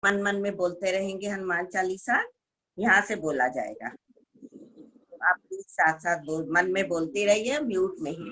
मन मन में बोलते रहेंगे हनुमान चालीसा, यहाँ से बोला जाएगा। आप प्लीज साथ साथ मन में बोलते रहिए, म्यूट में ही।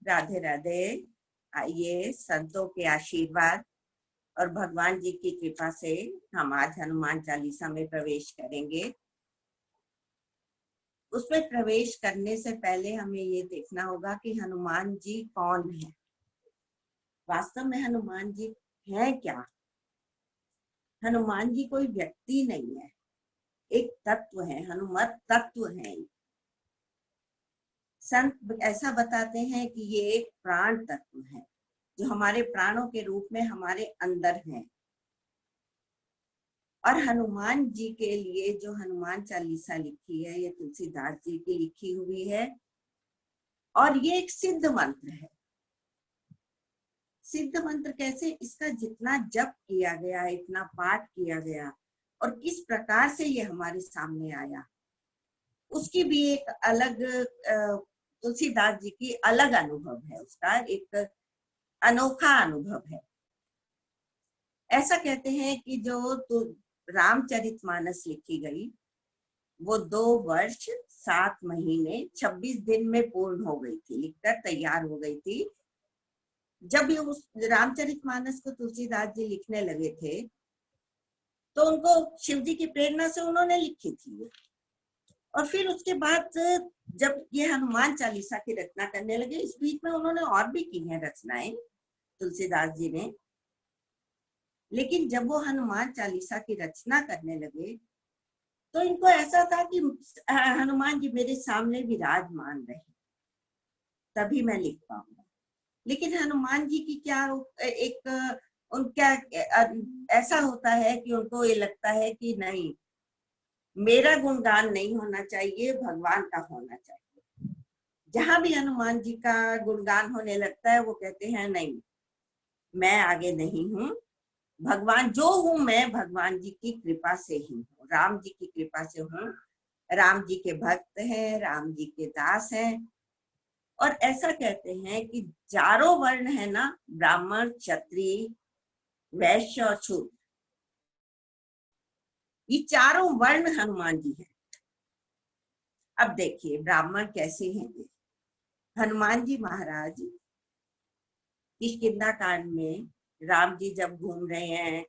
राधे राधे। आइए संतों के आशीर्वाद और भगवान जी की कृपा से हम आज हनुमान चालीसा में प्रवेश करेंगे। उसमें प्रवेश करने से पहले हमें ये देखना होगा कि हनुमान जी कौन है। वास्तव में हनुमान जी है क्या? हनुमान जी कोई व्यक्ति नहीं है, एक तत्व है, हनुमत तत्व है। संत ऐसा बताते हैं कि ये एक प्राण तत्व है जो हमारे प्राणों के रूप में हमारे अंदर है। और हनुमान जी के लिए जो हनुमान चालीसा लिखी है ये तुलसीदास जी की लिखी हुई है और ये एक सिद्ध मंत्र है। सिद्ध मंत्र कैसे? इसका जितना जप किया गया, इतना पाठ किया गया और किस प्रकार से ये हमारे सामने आया, उसकी भी एक अलग तुलसीदास जी की अलग अनुभव है, उसका एक अनोखा अनुभव है। ऐसा कहते हैं कि जो तो रामचरितमानस लिखी गई वो 2 वर्ष 7 महीने 26 दिन में पूर्ण हो गई थी, लिखकर तैयार हो गई थी। जब ये उस रामचरितमानस को तुलसीदास जी लिखने लगे थे तो उनको शिव जी की प्रेरणा से उन्होंने लिखी थी। और फिर उसके बाद जब ये हनुमान चालीसा की रचना करने लगे, इस बीच में उन्होंने और भी की हैं रचनाएं तुलसीदास जी ने, लेकिन जब वो हनुमान चालीसा की रचना करने लगे तो इनको ऐसा था कि हनुमान जी मेरे सामने विराजमान रहे तभी मैं लिख पाऊंगा। लेकिन हनुमान जी की क्या एक उनका ऐसा होता है कि उनको ये लगता है कि नहीं, मेरा गुणगान नहीं होना चाहिए, भगवान का होना चाहिए। जहां भी हनुमान जी का गुणगान होने लगता है वो कहते हैं नहीं, मैं आगे नहीं हूँ, भगवान जो हूं मैं भगवान जी की कृपा से ही हूँ, राम जी की कृपा से हूँ, राम जी के भक्त हैं, राम जी के दास हैं। और ऐसा कहते हैं कि चारों वर्ण है ना, ब्राह्मण, क्षत्रिय, वैश्य और शूद्र, ये चारों वर्ण हनुमान जी हैं। अब देखिए ब्राह्मण कैसे हैं ये। हनुमान जी महाराज किष्किंधा कांड में राम जी जब घूम रहे हैं,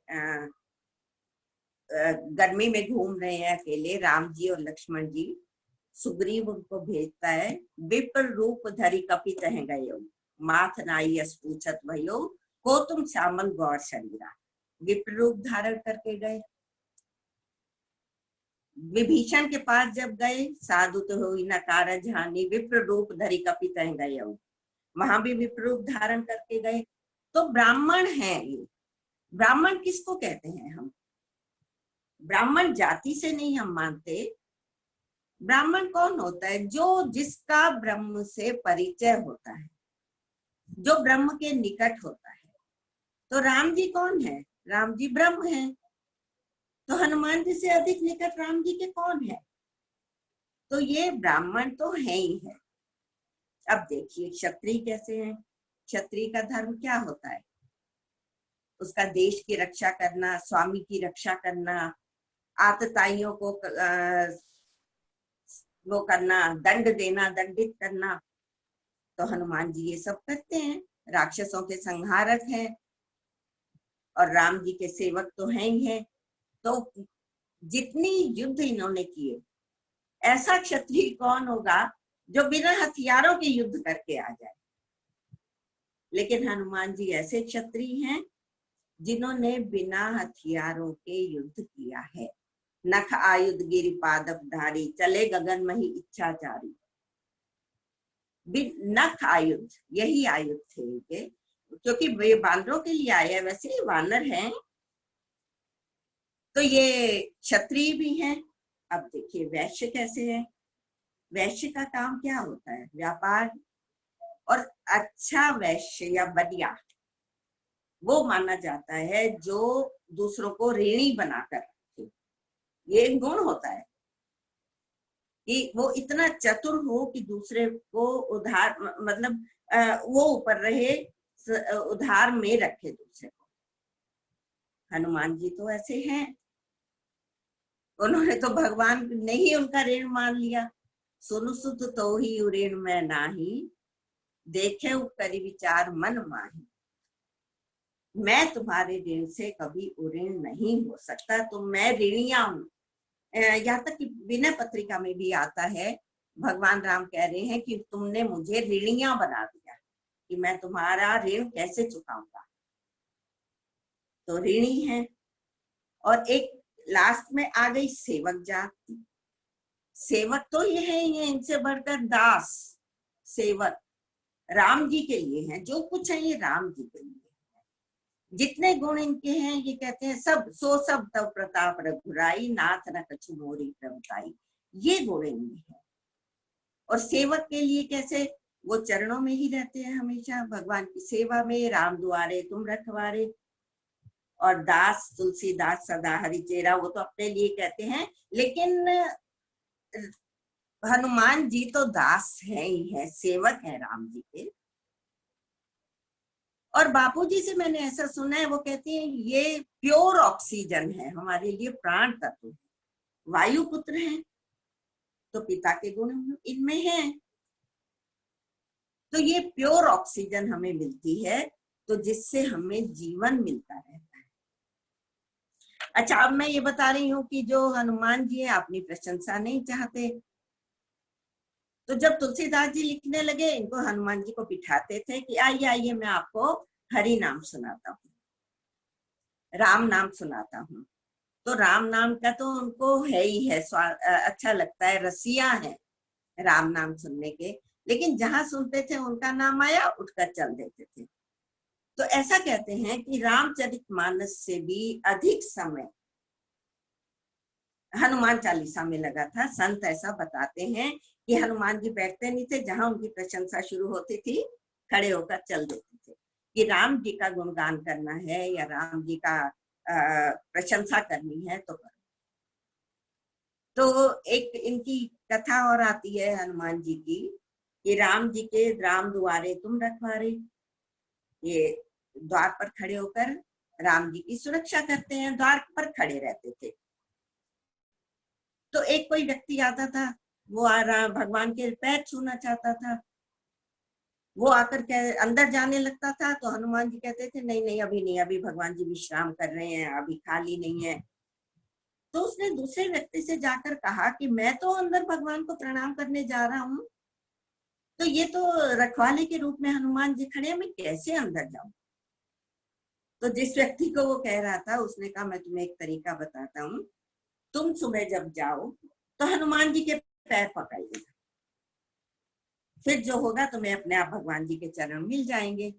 गर्मी में घूम रहे हैं अकेले, राम जी और लक्ष्मण जी, सुग्रीव उनको भेजता है, विप्र रूप धरि कपित हैं गयो, माथ नाई यस पूछत भयो, को तुम श्यामल गौर शरीरा। विप्र रूप धारण करके गए, विभीषण के पास जब गए, साधु तो हुई न कारज हानि, विप्र रूप धरि कपित हैं गयो, वहां भी विप्र रूप धारण करके गए। तो ब्राह्मण है ये। ब्राह्मण किसको कहते हैं हम? ब्राह्मण जाति से नहीं हम मानते। ब्राह्मण कौन होता है? जो जिसका ब्रह्म से परिचय होता है, जो ब्रह्म के निकट होता है। तो राम जी कौन है? राम जी ब्रह्म है। तो हनुमान जी से अधिक निकट राम जी के कौन है? तो ये ब्राह्मण तो है ही है। अब देखिए क्षत्रिय कैसे हैं। क्षत्रिय का धर्म क्या होता है? उसका देश की रक्षा करना, स्वामी की रक्षा करना, आतताइयों को वो करना, दंड देना, दंडित करना। तो हनुमान जी ये सब करते हैं, राक्षसों के संहारक हैं और राम जी के सेवक तो हैं ही हैं। तो जितनी युद्ध इन्होंने किए, ऐसा क्षत्रिय कौन होगा जो बिना हथियारों के युद्ध करके आ जाए? लेकिन हनुमान जी ऐसे क्षत्रिय हैं जिन्होंने बिना हथियारों के युद्ध किया है। नख आयुध गिरि पादप धारी, चले गगन मही इच्छाचारी। नख आयुध, यही आयुध थे इनके, क्योंकि वे वानरों के लिए आए हैं, वैसे ही वानर हैं। तो ये क्षत्रिय भी हैं। अब देखिए वैश्य कैसे है। वैश्य का काम क्या होता है? व्यापार। और अच्छा वैश्य या बढ़िया वो माना जाता है जो दूसरों को ऋणी बनाकर रखे। ये एक गुण होता है कि वो इतना चतुर हो कि दूसरे को उधार, मतलब वो ऊपर रहे, उधार में रखे दूसरे को। हनुमान जी तो ऐसे हैं। उन्होंने तो भगवान ने ही उनका ऋण मान लिया। सुनु सुत तो ही ऋण में नाही, देखे करी विचार मन माही, मैं तुम्हारे ऋण से कभी उऋण नहीं हो सकता, तो मैं ऋणिया हूं। यहाँ तक कि विनय पत्रिका में भी आता है, भगवान राम कह रहे हैं कि तुमने मुझे ऋणिया बना दिया, कि मैं तुम्हारा ऋण कैसे चुकाऊंगा। तो ऋणी है। और एक लास्ट में आ गई सेवक जाति। सेवक तो ये है, ये इनसे बढ़कर दास। सेवक राम जी के लिए है, जो कुछ है ये राम जी के लिए। जितने गुण इनके हैं ये कहते हैं सब सो सब तव प्रताप रघुराई, नाथ न कछु मोरी प्रभुताई, ये गुण इनमें है। और सेवक के लिए कैसे, वो चरणों में ही रहते हैं हमेशा, भगवान की सेवा में, राम दुआरे तुम रखवारे। और दास तुलसीदास सदा हरिचेरा, वो तो अपने लिए कहते हैं, लेकिन हनुमान जी तो दास है ही है, सेवक है राम जी के। और बापूजी से मैंने ऐसा सुना है, वो कहते हैं ये प्योर ऑक्सीजन है हमारे लिए, प्राण तत्व। वायु पुत्र हैं तो पिता के गुण इनमें हैं, तो ये प्योर ऑक्सीजन हमें मिलती है, तो जिससे हमें जीवन मिलता रहता है। अच्छा, अब मैं ये बता रही हूँ कि जो हनुमान जी है अपनी प्रशंसा नहीं चाहते, तो जब तुलसीदास जी लिखने लगे, इनको हनुमान जी को बिठाते थे कि आइए आइए मैं आपको हरि नाम सुनाता हूँ, राम नाम सुनाता हूँ। तो राम नाम का तो उनको है ही है, अच्छा लगता है, रसिया है राम नाम सुनने के। लेकिन जहां सुनते थे उनका नाम आया, उठकर चल देते थे। तो ऐसा कहते हैं कि रामचरितमानस से भी अधिक समय हनुमान चालीसा में लगा था। संत ऐसा बताते हैं कि हनुमान जी बैठते नहीं थे, जहां उनकी प्रशंसा शुरू होती थी खड़े होकर चल देते थे, कि राम जी का गुणगान करना है या राम जी का प्रशंसा करनी है तो करो। तो एक इनकी कथा और आती है हनुमान जी की, कि राम जी के राम दुआरे तुम रखवारे, ये द्वार पर खड़े होकर राम जी की सुरक्षा करते हैं, द्वार पर खड़े रहते थे। तो एक कोई व्यक्ति आता था, वो भगवान के पैर छूना चाहता था, वो आकर के अंदर जाने लगता था, तो हनुमान जी कहते थे नहीं नहीं अभी नहीं, अभी भगवान जी विश्राम कर रहे हैं, अभी खाली नहीं है। तो उसने दूसरे व्यक्ति से जाकर कहा कि मैं तो अंदर भगवान को प्रणाम करने जा रहा हूँ, तो ये तो रखवाले के रूप में हनुमान जी खड़े हैं, मैं कैसे अंदर जाऊं। तो जिस व्यक्ति को वो कह रहा था, उसने कहा मैं तुम्हें एक तरीका बताता हूँ, तुम सुबह जब जाओ तो हनुमान जी के पैर पकड़ लेना, फिर जो होगा तुम्हें अपने आप भगवान जी के चरण मिल जाएंगे।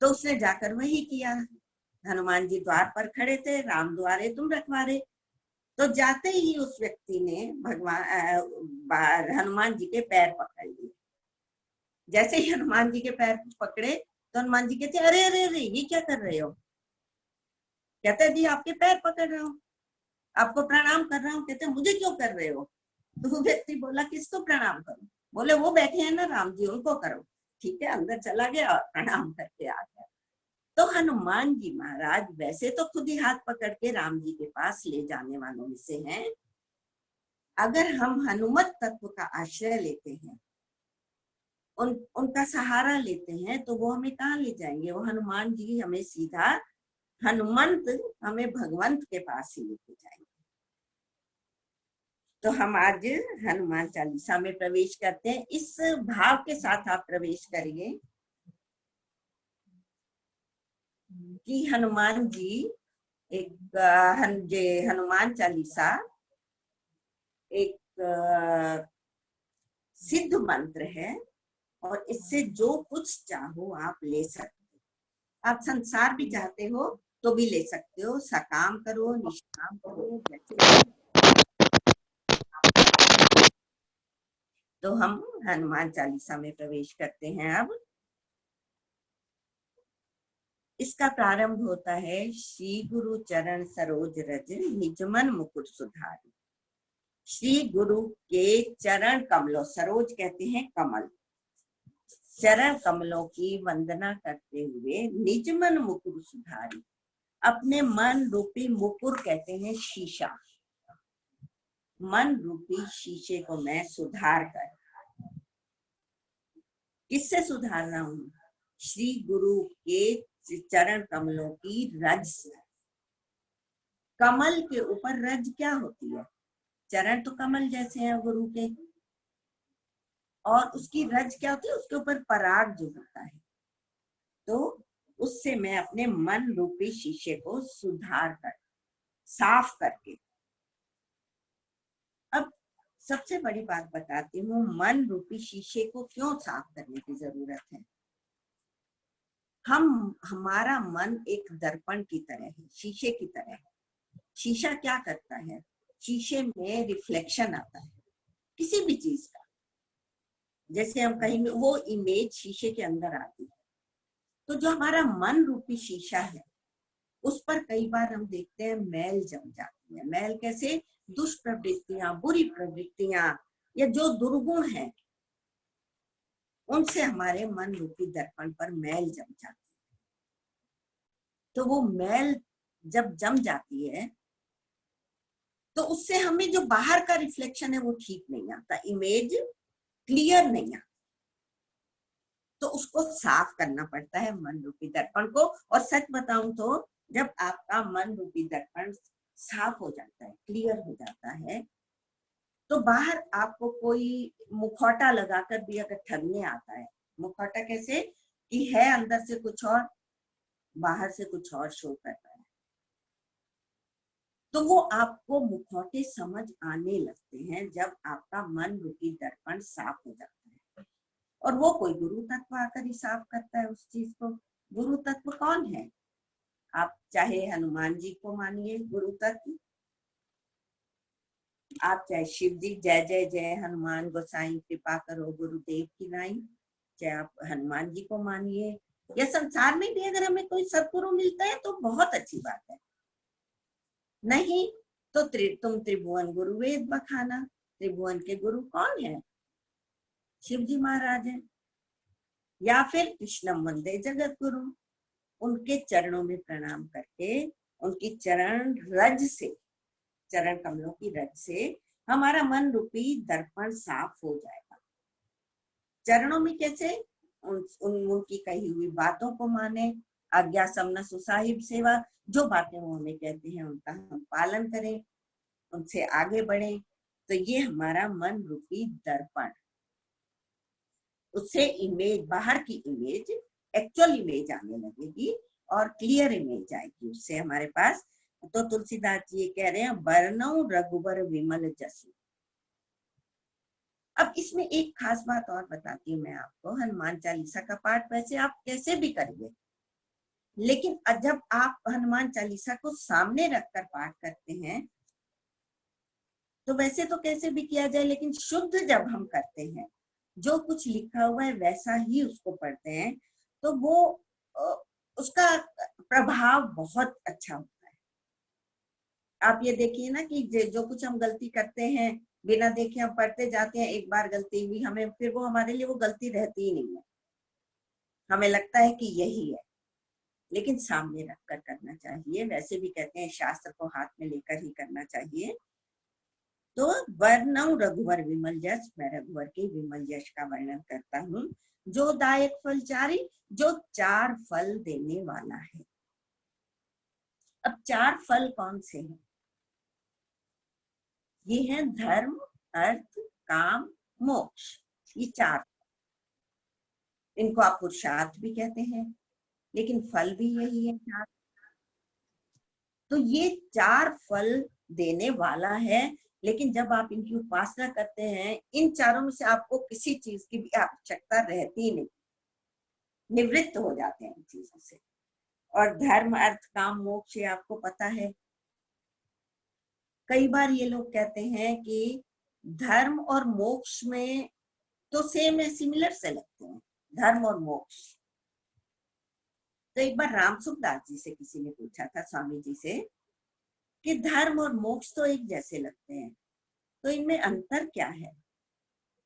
तो उसने जाकर वही किया। हनुमान जी द्वार पर खड़े थे, राम द्वारे तुम रखवारे। तो जाते ही उस व्यक्ति ने हनुमान जी के पैर पकड़ लिए। जैसे ही हनुमान जी के पैर पकड़े तो हनुमान जी कहते अरे अरे अरे ये क्या कर रहे हो। कहते जी आपके पैर पकड़ रहा हूँ, आपको प्रणाम कर रहा हूँ। कहते मुझे क्यों कर रहे हो। तो वो व्यक्ति बोला किसको प्रणाम करूं। बोले वो बैठे हैं ना राम जी, उनको करो। ठीक है, अंदर चला गया और प्रणाम करके आ गया। तो हनुमान जी महाराज वैसे तो खुद ही हाथ पकड़ के राम जी के पास ले जाने वालों में से हैं। अगर हम हनुमत तत्व का आश्रय लेते हैं, उनका सहारा लेते हैं, तो वो हमें कहाँ ले जाएंगे। वो हनुमान जी हमें सीधा हनुमंत, हमें भगवंत के पास ही लेके जाएंगे। तो हम आज हनुमान चालीसा में प्रवेश करते हैं। इस भाव के साथ आप प्रवेश करिए कि हनुमान जी एक हनुमान चालीसा एक सिद्ध मंत्र है, और इससे जो कुछ चाहो आप ले सकते हो। आप संसार भी चाहते हो तो भी ले सकते हो, सकाम करो निष्काम करो जैसे। तो हम हनुमान चालीसा में प्रवेश करते हैं। अब इसका प्रारंभ होता है, श्री गुरु चरण सरोज रज निजमन मुकुट सुधारी। श्री गुरु के चरण कमलों, सरोज कहते हैं कमल, चरण कमलों की वंदना करते हुए निजमन मुकुट सुधारी, अपने मन रूपी मुकुर कहते हैं शीशा, मन रूपी शीशे को मैं सुधार कर किससे सुधारना हूँ? श्री गुरु के चरण कमलों की रज से। कमल के ऊपर रज क्या होती है? चरण तो कमल जैसे हैं गुरु के, और उसकी रज क्या होती है? उसके ऊपर पराग जो होता है। तो उससे मैं अपने मन रूपी शीशे को सुधार कर, साफ करके, अब सबसे बड़ी बात बताती हूँ, मन रूपी शीशे को क्यों साफ करने की जरूरत है। हमारा मन एक दर्पण की तरह है, शीशे की तरह है। शीशा क्या करता है? शीशे में रिफ्लेक्शन आता है किसी भी चीज का। जैसे हम कहेंगे वो इमेज शीशे के अंदर आती है। तो जो हमारा मन रूपी शीशा है, उस पर कई बार हम देखते हैं मैल जम जाती है। मैल कैसे? दुष्प्रवृत्तियां, बुरी प्रवृत्तियां, या जो दुर्गुण है, उनसे हमारे मन रूपी दर्पण पर मैल जम जाती है। तो वो मैल जब जम जाती है तो उससे हमें जो बाहर का रिफ्लेक्शन है वो ठीक नहीं आता, इमेज क्लियर नहीं आता। तो उसको साफ करना पड़ता है मन रूपी दर्पण को। और सच बताऊं तो जब आपका मन रूपी दर्पण साफ हो जाता है, क्लियर हो जाता है, तो बाहर आपको कोई मुखौटा लगाकर भी अगर ठगने आता है, मुखौटा कैसे कि है अंदर से कुछ और, बाहर से कुछ और शो कर रहा है, तो वो आपको मुखौटे समझ आने लगते हैं जब आपका मन रूपी दर्पण साफ हो जाता है। और वो कोई गुरु तत्व आकर ही साफ करता है उस चीज को। गुरु तत्व कौन है? आप चाहे हनुमान जी को मानिए गुरु तत्व, आप चाहे शिव जी, जय जय जय हनुमान गोसाई कृपा करो गुरुदेव की नाई, चाहे आप हनुमान जी को मानिए, या संसार में भी अगर हमें कोई सदगुरु मिलता है तो बहुत अच्छी बात है। नहीं तो तुम त्रिभुवन गुरु वेद बखाना। त्रिभुवन के गुरु कौन है? शिव जी महाराज है। या फिर कृष्णम वंदे जगत गुरु, उनके चरणों में प्रणाम करके, उनकी चरण रज से, चरण कमलों की रज से हमारा मन रूपी दर्पण साफ हो जाएगा। चरणों में कैसे? उनकी कही हुई बातों को माने, आज्ञा समन सुसाहिब सेवा, जो बातें वो हमें कहते हैं उनका हम पालन करें, उनसे आगे बढ़े। तो ये हमारा मन रूपी दर्पण, उससे इमेज, बाहर की इमेज एक्चुअल इमेज आने लगेगी और क्लियर इमेज आएगी उससे हमारे पास। तो तुलसीदास जी ये कह रहे हैं, बरनऊ रघुबर विमल जसु। अब इसमें एक खास बात और बताती हूँ मैं आपको। हनुमान चालीसा का पाठ वैसे आप कैसे भी करिए, लेकिन जब आप हनुमान चालीसा को सामने रखकर पाठ करते हैं, तो वैसे तो कैसे भी किया जाए, लेकिन शुद्ध जब हम करते हैं, जो कुछ लिखा हुआ है वैसा ही उसको पढ़ते हैं, तो वो उसका प्रभाव बहुत अच्छा होता है। आप ये देखिए ना कि जो कुछ हम गलती करते हैं, बिना देखे हम पढ़ते जाते हैं, एक बार गलती हुई हमें, फिर वो हमारे लिए वो गलती रहती ही नहीं है, हमें लगता है कि यही है। लेकिन सामने रखकर करना चाहिए। वैसे भी कहते हैं शास्त्र को हाथ में लेकर ही करना चाहिए। तो वर्णव रघुवर विमल यश, मैं रघुवर के विमल यश का वर्णन करता हूँ। जो दायक फल चारि, जो 4 फल देने वाला है। अब 4 फल कौन से हैं? ये हैं धर्म, अर्थ, काम, मोक्ष। ये 4, इनको आप पुरुषार्थ भी कहते हैं, लेकिन फल भी यही है 4। तो ये 4 फल देने वाला है। लेकिन जब आप इनकी उपासना करते हैं, इन चारों में से आपको किसी चीज की भी आवश्यकता रहती नहीं, निवृत्त हो जाते हैं इन चीजों से। और धर्म, अर्थ, काम, मोक्ष ये आपको पता है। कई बार ये लोग कहते हैं कि धर्म और मोक्ष में तो सेम है, सिमिलर से लगते हैं धर्म और मोक्ष। तो एक बार राम सुखदास जी से किसी ने पूछा था, स्वामी जी से, कि धर्म और मोक्ष तो एक जैसे लगते हैं, तो इनमें अंतर क्या है?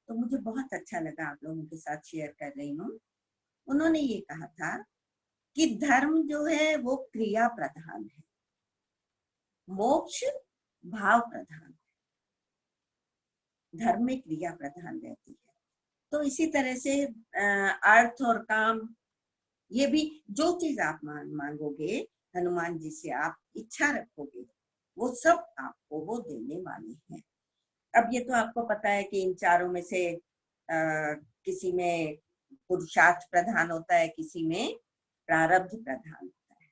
तो मुझे बहुत अच्छा लगा, आप लोगों के साथ शेयर कर रही हूँ। उन्होंने ये कहा था कि धर्म जो है वो क्रिया प्रधान है, मोक्ष भाव प्रधान है। धर्म में क्रिया प्रधान रहती है, तो इसी तरह से अर्थ और काम, ये भी जो चीज आप मांगोगे हनुमान जी से, आप इच्छा रखोगे, वो सब आपको वो देने वाले हैं। अब ये तो आपको पता है कि इन चारों में से किसी में पुरुषार्थ प्रधान होता है, किसी में प्रारब्ध प्रधान होता है।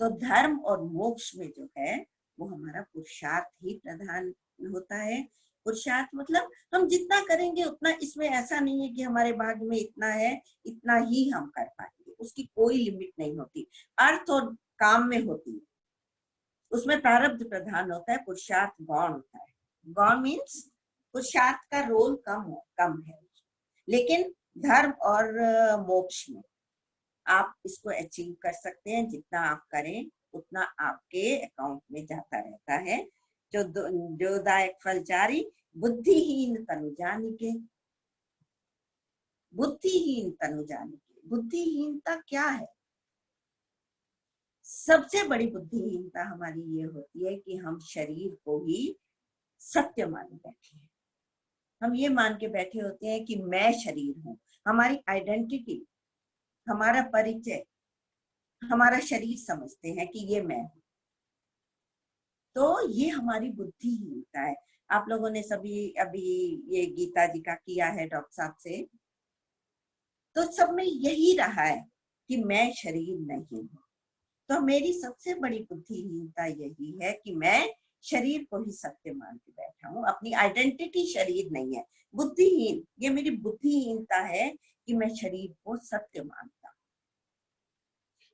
तो धर्म और मोक्ष में जो है वो हमारा पुरुषार्थ ही प्रधान होता है। पुरुषार्थ मतलब हम जितना करेंगे उतना, इसमें ऐसा नहीं है कि हमारे भाग्य में इतना है इतना ही हम कर पाएंगे, उसकी कोई लिमिट नहीं होती। अर्थ और काम में होती है, उसमें प्रारब्ध प्रधान होता है, पुरुषार्थ गौण होता है। गौण मीन्स पुरुषार्थ का रोल कम है। लेकिन धर्म और मोक्ष में आप इसको अचीव कर सकते हैं, जितना आप करें उतना आपके अकाउंट में जाता रहता है। जो दायक फलचारी बुद्धिहीन तनु जानिके। बुद्धिहीन तनु जानिके, बुद्धिहीनता क्या है? सबसे बड़ी बुद्धिहीनता हमारी ये होती है कि हम शरीर को ही सत्य माने बैठे हैं। हम ये मान के बैठे होते हैं कि मैं शरीर हूं, हमारी आइडेंटिटी, हमारा परिचय, हमारा शरीर समझते हैं कि ये मैं हूं। तो ये हमारी बुद्धिहीनता है। आप लोगों ने सभी अभी ये गीता जी का किया है डॉक्टर साहब से, तो सब में यही रहा है कि मैं शरीर नहीं हूं। तो मेरी सबसे बड़ी बुद्धिहीनता यही है कि मैं शरीर को ही सत्य मान के बैठा हूं, अपनी आइडेंटिटी शरीर नहीं है। बुद्धिहीन, ये मेरी बुद्धिहीनता है कि मैं शरीर को सत्य मानता हूं।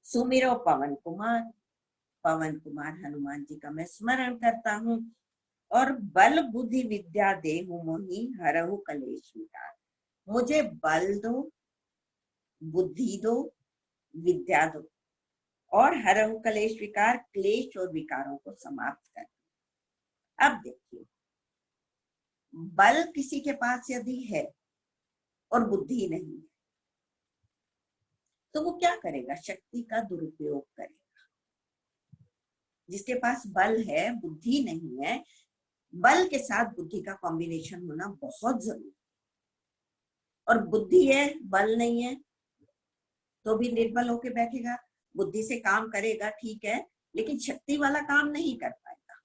सुमिरो पवन कुमार, पवन कुमार हनुमान जी का मैं स्मरण करता हूँ। और बल बुद्धि विद्या देहु मोहि हरहु कलेश विकार। मुझे बल दो, बुद्धि दो, विद्या दो, और हरहु कलेश विकार, क्लेश और विकारों को समाप्त कर। अब देखिए, बल किसी के पास यदि है और बुद्धि नहीं, तो वो क्या करेगा? शक्ति का दुरुपयोग करेगा। जिसके पास बल है, बुद्धि नहीं है, बल के साथ बुद्धि का कॉम्बिनेशन होना बहुत जरूरी। और बुद्धि है, बल नहीं है, तो भी निर्बल होके बैठेगा। बुद्धि से काम करेगा ठीक है, लेकिन शक्ति वाला काम नहीं कर पाएगा।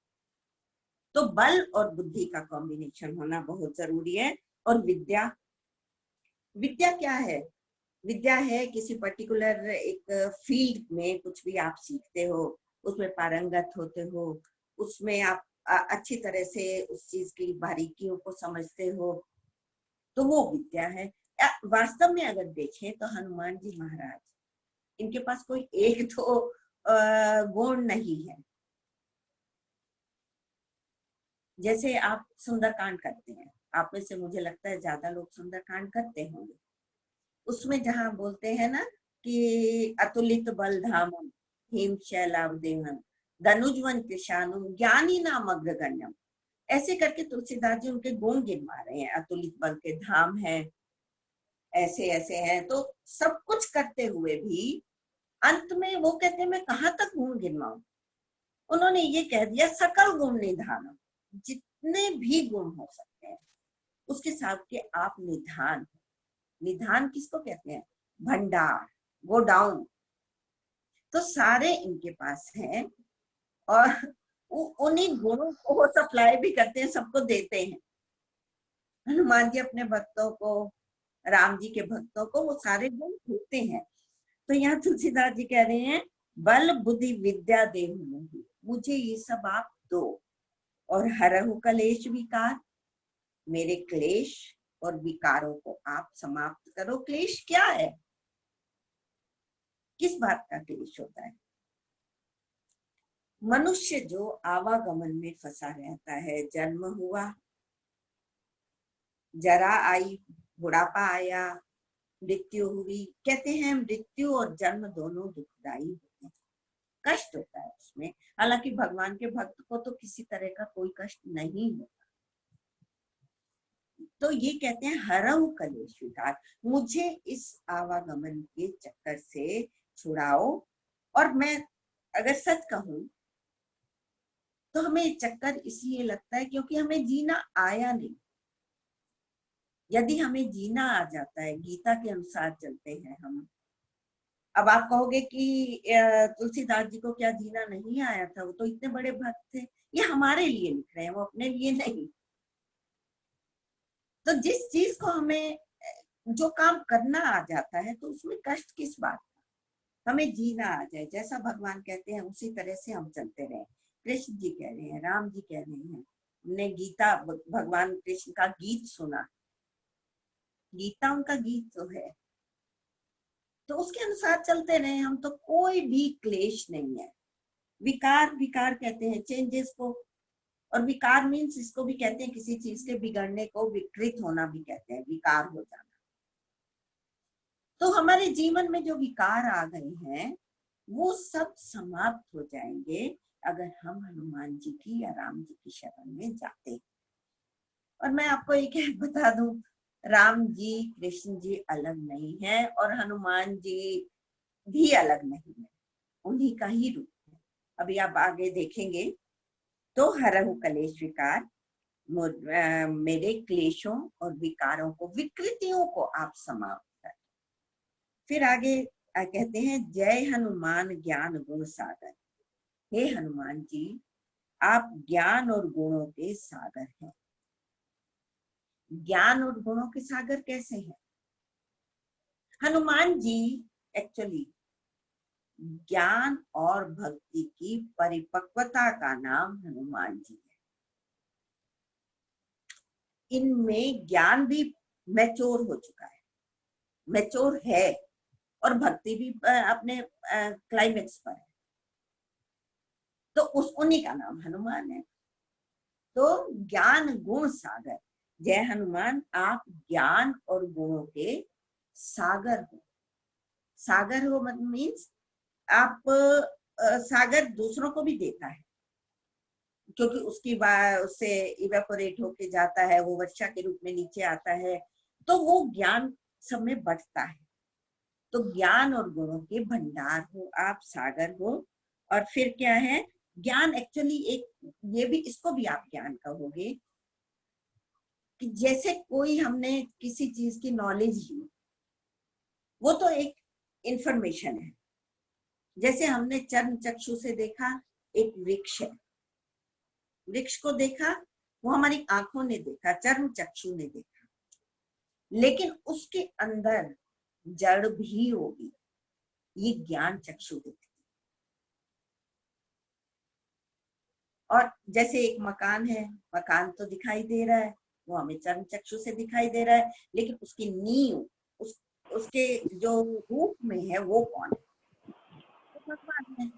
तो बल और बुद्धि का कॉम्बिनेशन होना बहुत जरूरी है। और विद्या, विद्या क्या है? विद्या है किसी पर्टिकुलर एक फील्ड में कुछ भी आप सीखते हो, उसमें पारंगत होते हो, उसमें आप अच्छी तरह से उस चीज की बारीकियों को समझते हो, तो वो विद्या है। वास्तव में अगर देखें तो हनुमान जी महाराज, इनके पास कोई एक तो गुण नहीं है। जैसे आप सुंदरकांड करते हैं, आप में से मुझे लगता है ज्यादा लोग सुंदरकांड करते होंगे। उसमें जहां बोलते हैं ना कि अतुलित बल धामम हिम शैलावदेहम धनुजवन कृषाणु ज्ञानी नाम अग्रगण्यम, ऐसे करके तुलसीदास जी उनके गुण गिनवा रहे हैं। अतुलित बल के धाम है, ऐसे ऐसे हैं। तो सब कुछ करते हुए भी अंत में वो कहते हैं मैं कहाँ तक गुण गिनवाऊं। उन्होंने ये कह दिया सकल गुण निधानम, जितने भी गुण हो सकते हैं उसके साथ के आप निधान। निधान किसको कहते हैं? भंडार, गोडाउन। तो सारे इनके पास हैं और उन्हीं गुणों को वो सप्लाई भी करते हैं, सबको देते हैं। हनुमान जी अपने भक्तों को, राम जी के भक्तों को वो सारे गुण देते हैं। तो यहाँ तुलसीदास जी कह रहे हैं बल बुद्धि विद्या देहु, मुझे ये सब आप दो। और हरहु कलेश विकार, मेरे क्लेश और विकारों को आप समाप्त करो। क्लेश क्या है? किस बात का क्लेश होता है? मनुष्य जो आवागमन में फंसा रहता है, जन्म हुआ, जरा आई, बुढ़ापा आया, मृत्यु हुई। कहते हैं मृत्यु और जन्म दोनों दुखदाई होते हैं, कष्ट होता है उसमें। हालांकि भगवान के भक्त को तो किसी तरह का कोई कष्ट नहीं होता। तो ये कहते हैं हरहु कलेश विकार, मुझे इस आवागमन के चक्कर से छुड़ाओ। और मैं अगर सच कहूं तो हमें चक्कर इसलिए लगता है क्योंकि हमें जीना आया नहीं। यदि हमें जीना आ जाता है, गीता के अनुसार चलते हैं हम। अब आप कहोगे कि तुलसीदास जी को क्या जीना नहीं आया था, वो तो इतने बड़े भक्त थे। ये हमारे लिए लिख रहे हैं, वो अपने लिए नहीं। तो जिस चीज को हमें जो काम करना आ जाता है, तो उसमें कष्ट किस बात का। हमें जीना आ जाए, जैसा भगवान कहते हैं उसी तरह से हम चलते रहे। कृष्ण जी कह रहे हैं, राम जी कह रहे हैं, हमने गीता भगवान कृष्ण का गीत सुना, गीता उनका गीत तो है, तो उसके अनुसार चलते रहे हम, तो कोई भी क्लेश नहीं है। विकार, विकार कहते हैं चेंजेस को, और विकार मीन्स इसको भी कहते हैं किसी चीज के बिगड़ने को, विकृत होना भी कहते हैं, विकार हो जाना। तो हमारे जीवन में जो विकार आ गए हैं वो सब समाप्त हो जाएंगे अगर हम हनुमान जी की या राम जी की शरण में जाते। और मैं आपको एक बता दूं, राम जी कृष्ण जी अलग नहीं है और हनुमान जी भी अलग नहीं है, उन्हीं का ही रूप है। अभी आप आगे देखेंगे तो हरहु कलेश विकार, मेरे क्लेशों और विकारों को, विकृतियों को आप समाप्त कर। फिर आगे कहते हैं जय हनुमान ज्ञान गुण सागर। हे हनुमान जी, आप ज्ञान और गुणों के सागर हैं। ज्ञान और गुणों के सागर कैसे हैं? हनुमान जी एक्चुअली ज्ञान और भक्ति की परिपक्वता का नाम हनुमान जी है। इनमें ज्ञान भी मैच्योर हो चुका है, मैच्योर है, और भक्ति भी अपने क्लाइमेक्स पर है, तो उन्हीं का नाम हनुमान है। तो ज्ञान गुण सागर, जय हनुमान, आप ज्ञान और गुणों के सागर हो। सागर हो मीन्स आप सागर दूसरों को भी देता है, क्योंकि उससे इवेपोरेट होके जाता है, वो वर्षा के रूप में नीचे आता है, तो वो ज्ञान सब में बढ़ता है। तो ज्ञान और गुणों के भंडार हो आप, सागर हो। और फिर क्या है, ज्ञान एक्चुअली एक, ये भी, इसको भी आप ज्ञान कहोगे कि जैसे कोई हमने किसी चीज की नॉलेज ली, वो तो एक इंफॉर्मेशन है। जैसे हमने चर्म चक्षु से देखा, एक वृक्ष है, वृक्ष को देखा, वो हमारी आंखों ने देखा, चर्म चक्षु ने देखा, लेकिन उसके अंदर जड़ भी होगी, ये ज्ञान चक्षु देखती। और जैसे एक मकान है, मकान तो दिखाई दे रहा है, वो हमें चर्म चक्षु से दिखाई दे रहा है, लेकिन उसकी नींव, उसके जो रूप में है वो कौन है? तो भगवान है,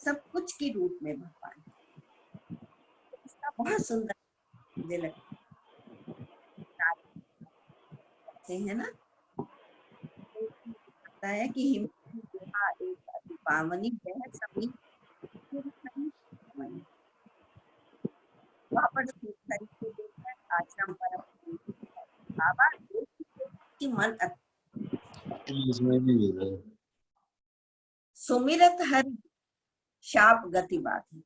सब कुछ के रूप में भगवान है। इसका बहुत सुंदर मुझे लगता है ना, लगता है कि एक अति पावनी वह सभी वहां पर तरीके देखकर आश्रम पर बाबा की मन सुमिरत हरि शाप गति बाधी।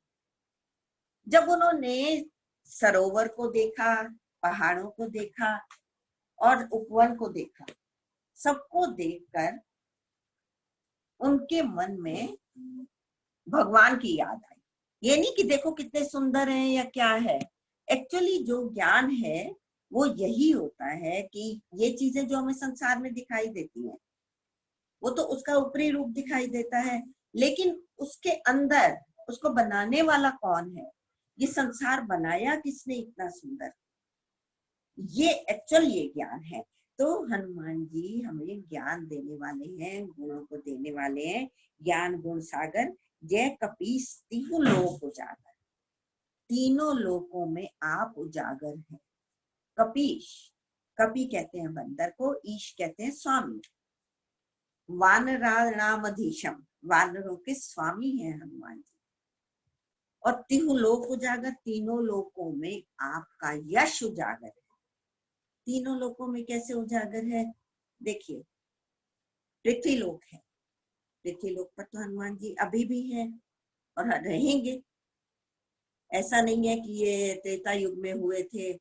जब उन्होंने सरोवर को देखा, पहाड़ों को देखा और उपवन को देखा, सबको देखकर उनके मन में भगवान की याद आई। ये नहीं कि देखो कितने सुंदर हैं या क्या है, एक्चुअली जो ज्ञान है वो यही होता है कि ये चीजें जो हमें संसार में दिखाई देती हैं, वो तो उसका ऊपरी रूप दिखाई देता है, लेकिन उसके अंदर उसको बनाने वाला कौन है, ये संसार बनाया किसने इतना सुंदर, ये एक्चुअल ये ज्ञान है। तो हनुमान जी हमें ज्ञान देने वाले हैं, गुणों को देने वाले हैं। ज्ञान गुण सागर, जय कपीस तीनों लोक उजागर। तीनों लोकों में आप उजागर हैं। कपीश, कपि कहते हैं बंदर को, ईश कहते हैं स्वामी, वानराणामधीशम, वानरों के स्वामी हैं हनुमान जी। और तीनों लोक उजागर, तीनों लोकों में आपका यश उजागर है। तीनों लोकों में कैसे उजागर है? देखिए, पृथ्वी लोक है, पृथ्वी लोक पर तो हनुमान जी अभी भी हैं और रहेंगे। ऐसा नहीं है कि ये त्रेता युग में हुए थे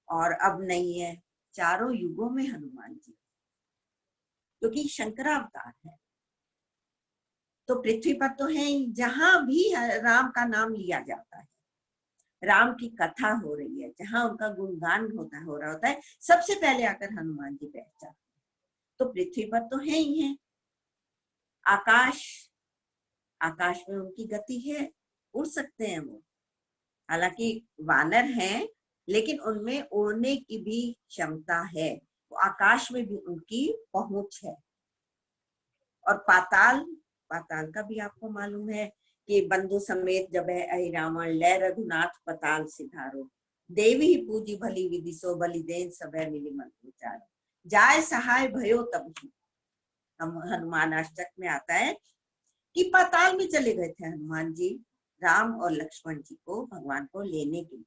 और अब नहीं है, चारों युगों में हनुमान जी, क्योंकि शंकरावतार है, तो पृथ्वी पर तो है ही, जहां भी राम का नाम लिया जाता है, राम की कथा हो रही है, जहां उनका गुणगान हो रहा होता है, सबसे पहले आकर हनुमान जी बैठ जाते हैं। तो पृथ्वी पर तो है ही है। आकाश, आकाश में उनकी गति है, उड़ सकते हैं वो, हालांकि वानर हैं, लेकिन उनमें उड़ने की भी क्षमता है, वो आकाश में भी उनकी पहुंच है। और पाताल, पाताल का भी आपको मालूम है कि बंधु समेत जब है अहि रावण, लय रघुनाथ पताल सिधारो, देवी ही पूजी भली विधि सो, बलि देन सबे मिली मन विचार, जाय सहाय भयो तब ही। हम हनुमान अष्टक में आता है कि पाताल में चले गए थे हनुमान जी, राम और लक्ष्मण जी को, भगवान को लेने के लिए।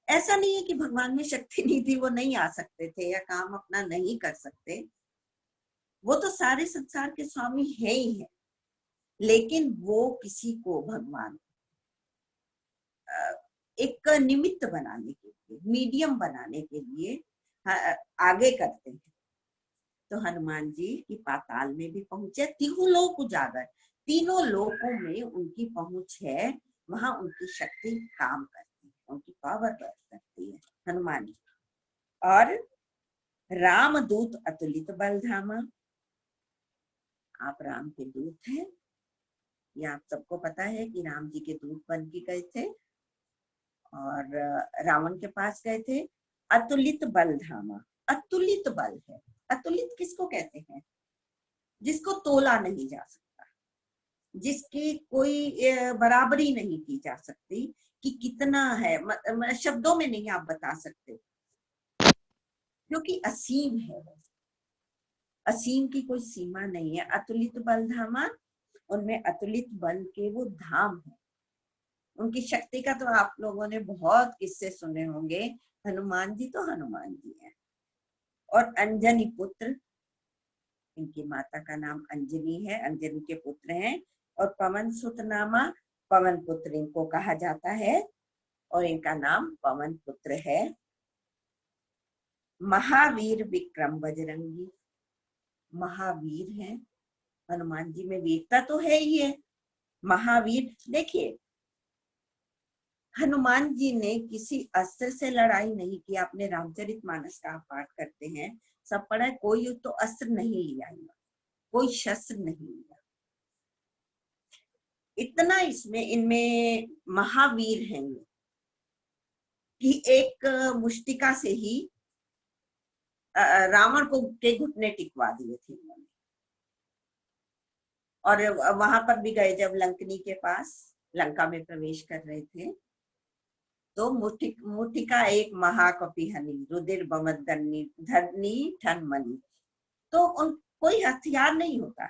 ऐसा नहीं है कि भगवान में शक्ति नहीं थी, वो नहीं आ सकते थे या काम अपना नहीं कर सकते, वो तो सारे संसार के स्वामी है ही है, लेकिन वो किसी को भगवान एक निमित्त बनाने के लिए, मीडियम बनाने के लिए आगे करते हैं। तो हनुमान जी की पाताल में भी पहुंचे, तीनों लोक उजागर, तीनों लोकों में उनकी पहुंच है, वहां उनकी शक्ति काम करती है, उनकी पावर वर्क करती है हनुमान जी। और राम दूत अतुलित बलधामा, आप राम के दूत हैं, ये आप सबको पता है कि राम जी के दूत बन के गए थे और रावण के पास गए थे। अतुलित बलधामा, अतुलित बल है। अतुलित किसको कहते हैं? जिसको तोला नहीं जा सकता, जिसकी कोई बराबरी नहीं की जा सकती कि कितना है, शब्दों में नहीं आप बता सकते, क्योंकि असीम है, असीम की कोई सीमा नहीं है। अतुलित बलधामा, उनमें अतुलित बल के वो धाम है। उनकी शक्ति का तो आप लोगों ने बहुत किस्से सुने होंगे, हनुमान जी तो हनुमान जी हैं। और अंजनी पुत्र, इनकी माता का नाम अंजनी है, अंजनी के पुत्र हैं। और पवन सुत नामा, पवन पुत्र इनको कहा जाता है और इनका नाम पवन पुत्र है। महावीर विक्रम बजरंगी, महावीर है, हनुमान जी में वीरता तो है ही है। महावीर, देखिए हनुमान जी ने किसी अस्त्र से लड़ाई नहीं की। आपने रामचरितमानस का पाठ करते हैं, सब पढ़ा है, कोई तो अस्त्र नहीं लिया, कोई शस्त्र नहीं लिया। इतना इसमें इनमें महावीर हैं कि एक मुष्टिका से ही रावण को के घुटने टिकवा दिए थे उन्होंने। और वहां पर भी गए जब लंकनी के पास, लंका में प्रवेश कर रहे थे, तो मुठिका एक महाकपि हनी, रुधिर बमदन्नी धरनी ठन मनी। तो उन कोई हथियार नहीं होता,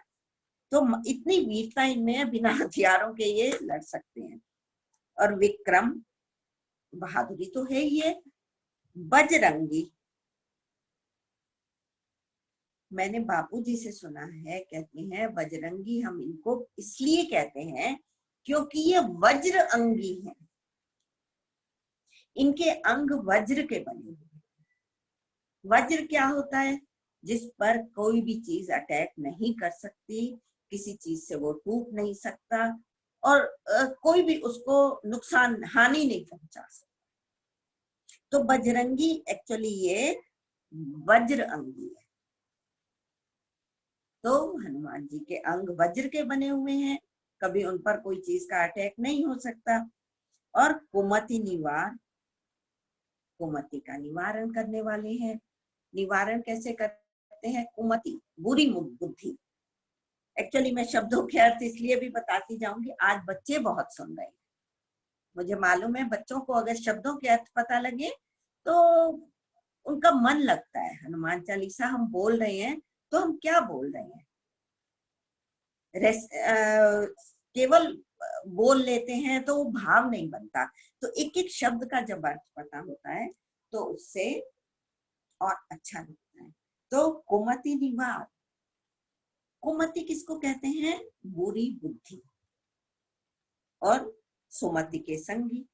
तो इतनी वीरता इनमें है, बिना हथियारों के ये लड़ सकते हैं। और विक्रम, बहादुरी तो है ही है। बजरंगी, मैंने बापूजी से सुना है, कहते हैं बजरंगी हम इनको इसलिए कहते हैं क्योंकि ये वज्र अंगी हैं, इनके अंग वज्र के बने हुए। वज्र क्या होता है? जिस पर कोई भी चीज अटैक नहीं कर सकती, किसी चीज से वो टूट नहीं सकता, और कोई भी उसको नुकसान हानि नहीं पहुंचा सकता। तो बजरंगी एक्चुअली ये वज्र अंगी है। तो हनुमान जी के अंग वज्र के बने हुए हैं, कभी उन पर कोई चीज का अटैक नहीं हो सकता। और कुमति निवार, कुमति का निवारण करने वाले हैं। निवारण कैसे करते हैं? कुमति, बुरी बुद्धि। एक्चुअली मैं शब्दों के अर्थ इसलिए भी बताती जाऊंगी, आज बच्चे बहुत सुन रहे हैं, मुझे मालूम है बच्चों को अगर शब्दों के अर्थ पता लगे तो उनका मन लगता है। हनुमान चालीसा हम बोल रहे हैं तो हम क्या बोल रहे हैं? केवल बोल लेते हैं तो वो भाव नहीं बनता, तो एक एक शब्द का जब अर्थ पता होता है तो उससे और अच्छा लगता है। तो कुमति निवार, कुमति किसको कहते हैं? बुरी बुद्धि। और सुमति के संगी,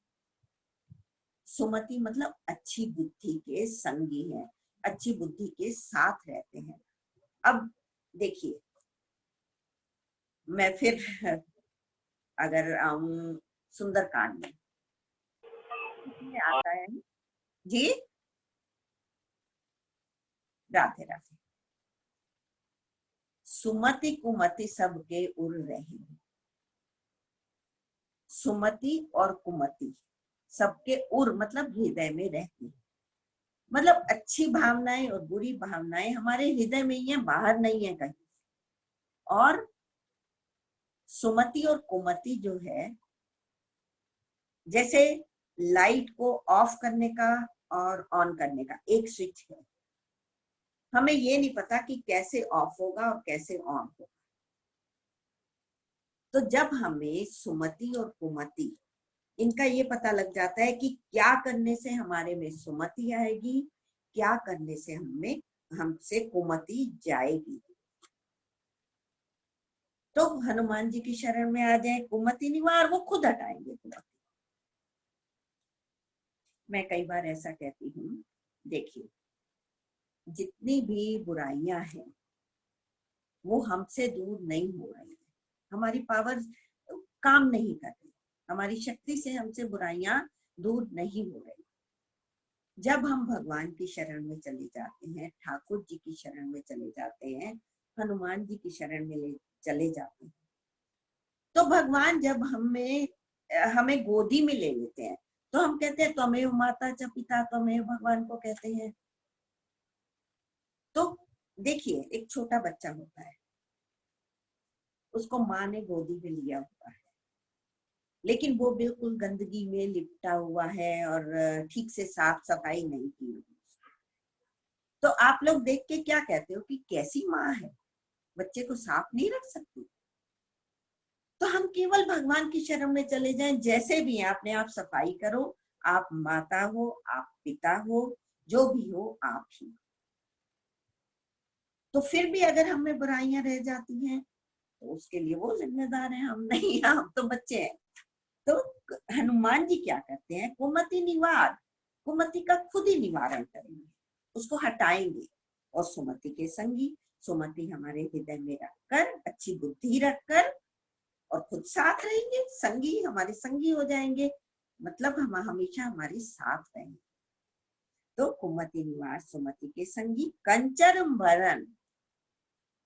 सुमति मतलब अच्छी बुद्धि के संगी हैं, अच्छी बुद्धि के साथ रहते हैं। अब देखिए, मैं फिर अगर आऊं सुंदरकांड में आता है जी। राधे राधे। सुमति कुमति सबके उर रही, सुमति और कुमति सबके उर मतलब हृदय में रहती, मतलब अच्छी भावनाएं और बुरी भावनाएं हमारे हृदय में ही है, बाहर नहीं है कहीं। और सुमति और कुमति जो है, जैसे लाइट को ऑफ करने का और ऑन करने का एक स्विच है, हमें ये नहीं पता कि कैसे ऑफ होगा और कैसे ऑन होगा। तो जब हमें सुमति और कुमति इनका ये पता लग जाता है कि क्या करने से हमारे में सुमति आएगी, क्या करने से हमसे कुमति जाएगी, तो हनुमान जी की शरण में आ जाए, कुमति निवार, वो खुद हटाएंगे कुमति। मैं कई बार ऐसा कहती हूँ, देखिए जितनी भी बुराइयां हैं वो हमसे दूर नहीं हो रही है, हमारी पावर काम नहीं कर रही, हमारी शक्ति से हमसे बुराइयां दूर नहीं हो रही। जब हम भगवान की शरण में चले जाते हैं, ठाकुर जी की शरण में चले जाते हैं, हनुमान जी की शरण में चले जाते हैं, तो भगवान जब हमें गोदी में ले लेते हैं, तो हम कहते हैं त्वमेव माता च पिता, त्वमेव भगवान को कहते हैं। तो देखिए, एक छोटा बच्चा होता है, उसको माँ ने गोदी में लिया हुआ है, लेकिन वो बिल्कुल गंदगी में लिपटा हुआ है और ठीक से साफ सफाई नहीं की हुई। तो आप लोग देख के क्या कहते हो कि कैसी माँ है, बच्चे को साफ नहीं रख सकती। तो हम केवल भगवान की शरण में चले जाएं, जैसे भी हैं अपने आप सफाई करो, आप माता हो, आप पिता हो, जो भी हो आप ही। तो फिर भी अगर हमें बुराइयां रह जाती हैं तो उसके लिए वो जिम्मेदार है, हम नहीं, हम तो बच्चे हैं। तो हनुमान जी क्या करते हैं, कुमति निवार, कुमति का खुद ही निवारण करेंगे, उसको हटाएंगे। और सुमति के संगी, सुमति हमारे हृदय में रखकर, अच्छी बुद्धि रखकर और खुद साथ रहेंगे, संगी हमारे संगी हो जाएंगे, मतलब हम हमेशा हमारे साथ रहेंगे। तो कुमति निवार सुमति के संगी, कंचन वरण,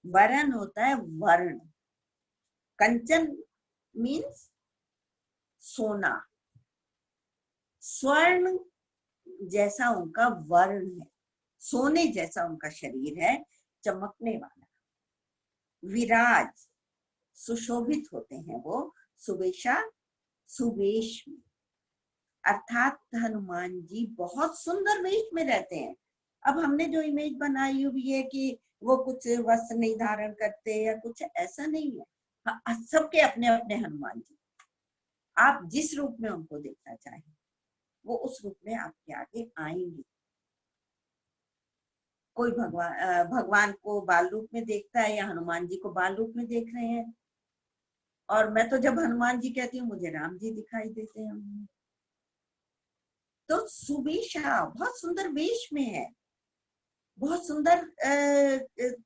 वरण होता है वर्ण, कंचन मीन्स सोना, स्वर्ण जैसा उनका वर्ण है, सोने जैसा उनका शरीर है, चमकने वाला। विराज, सुशोभित होते हैं वो, सुवेशा, सुवेश में, अर्थात हनुमान जी बहुत सुंदर वेश में रहते हैं। अब हमने जो इमेज बनाई हुई है कि वो कुछ वस्त्र नहीं धारण करते या कुछ, ऐसा नहीं है। सबके अपने अपने हनुमान जी, आप जिस रूप में उनको देखना चाहें वो उस रूप में आपके आगे आएंगे। कोई भगवान को बाल रूप में देखता है या हनुमान जी को बाल रूप में देख रहे हैं, और मैं तो जब हनुमान जी कहती हूँ मुझे राम जी दिखाई देते हैं। तो सुवेशा, बहुत सुंदर वेश में है, बहुत सुंदर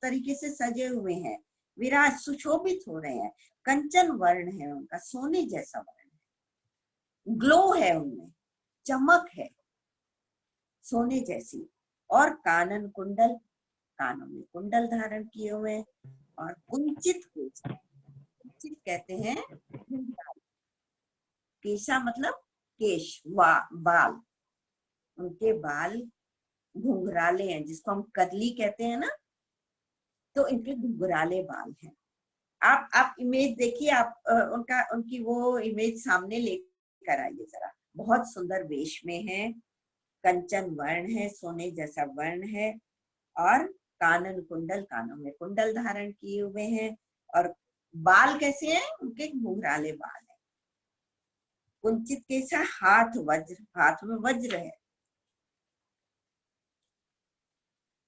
तरीके से सजे हुए हैं, विराज, सुशोभित हो रहे हैं, कंचन वर्ण है उनका, सोने जैसा वर्ण है, ग्लो है उनमें, चमक है सोने जैसी। और कानन कुंडल, कानों में कुंडल धारण किए हुए, और कुंचित केश, कुंचित कहते हैं केशा मतलब केश, बाल, उनके बाल घुंघराले हैं, जिसको हम करली कहते हैं ना, तो इनके घुंघराले बाल हैं। आप इमेज देखिए, आप उनकी वो इमेज सामने लेकर आइए जरा, बहुत सुंदर वेश में है, कंचन वर्ण है, सोने जैसा वर्ण है, और कानन कुंडल, कानों में कुंडल धारण किए हुए हैं, और बाल कैसे हैं, उनके घुंघराले बाल हैं। कुंचित केसा, हाथ वज्र, हाथ में वज्र है,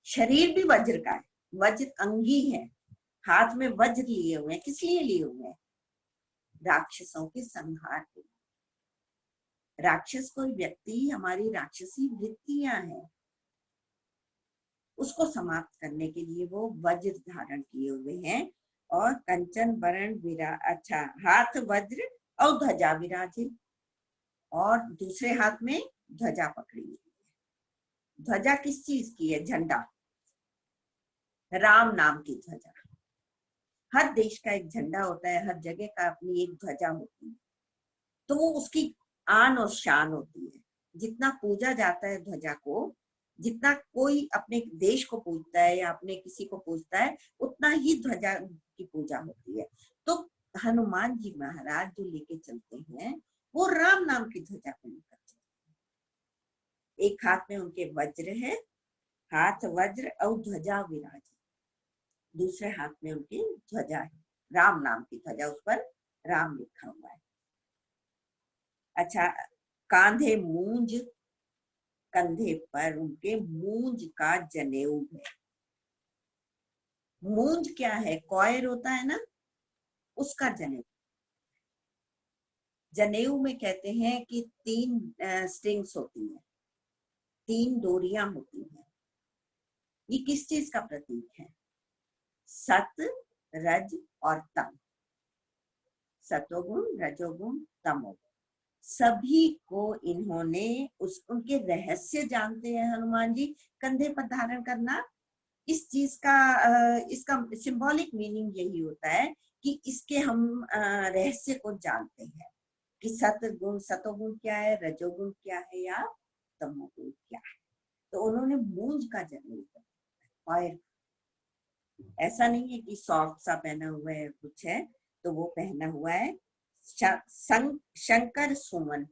शरीर भी वज्र का है, वज्र अंगी है, हाथ में वज्र लिए हुए हैं, किस लिए लिए हुए हैं, राक्षसों के संहार के लिए। राक्षस कोई व्यक्ति, हमारी राक्षसी वृत्तियां हैं, उसको समाप्त करने के लिए वो वज्र धारण किए हुए हैं और कंचन वरण अच्छा हाथ वज्र और ध्वजा विराजे, और दूसरे हाथ में ध्वजा पकड़ी हुई है। ध्वजा किस चीज की है? झंडा, राम नाम की ध्वजा। हर देश का एक झंडा होता है, हर जगह का अपनी एक ध्वजा होती है, तो वो उसकी आन और शान होती है। जितना पूजा जाता है ध्वजा को, जितना कोई अपने देश को पूजता है या अपने किसी को पूजता है, उतना ही ध्वजा की पूजा होती है। तो हनुमान जी महाराज जो लेके चलते हैं वो राम नाम की ध्वजा को लेकर चलते हैं। एक हाथ में उनके वज्र है, हाथ वज्र और ध्वजा विराज, दूसरे हाथ में उनकी ध्वजा है, राम नाम की ध्वजा, उस पर राम लिखा हुआ है। अच्छा, कांधे मूंज, कंधे पर उनके मूंज का जनेऊ है। मूंज क्या है? कॉयर होता है ना, उसका जनेऊ। जनेऊ में कहते हैं कि 3 स्ट्रिंग्स होती है, 3 डोरियां होती हैं। ये किस चीज का प्रतीक है? सत, रज और तम। सतोगुण, रजोगुण, तमोगुण, सभी को इन्होंने उनके रहस्य जानते हैं हनुमान जी। कंधे पर धारण करना, इस चीज का इसका सिंबॉलिक मीनिंग यही होता है कि इसके हम रहस्य को जानते हैं कि सतगुण, सतोगुण क्या है, रजोगुण क्या है या तमोगुण क्या है। तो उन्होंने मूंज का जन्म लिया। और ऐसा नहीं है कि सॉफ्ट सा पहना हुआ है कुछ है, तो वो पहना हुआ है शंकर सुमन,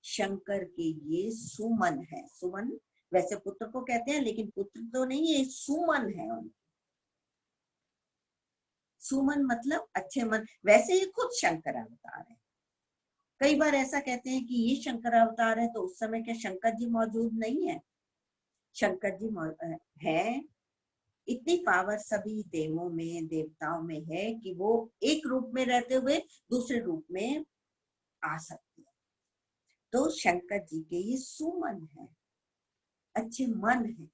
शंकर के ये सुमन है। सुमन वैसे पुत्र को कहते हैं, लेकिन पुत्र तो नहीं, ये सुमन है उनके। सुमन मतलब अच्छे मन। वैसे ये खुद शंकर अवतार है। कई बार ऐसा कहते हैं कि ये शंकर अवतार है, तो उस समय क्या शंकर जी मौजूद नहीं है? शंकर जी है। इतनी पावर सभी देवों में, देवताओं में है कि वो एक रूप में रहते हुए दूसरे रूप में आ सकते हैं। तो शंकर जी के ये सुमन है, अच्छे मन है।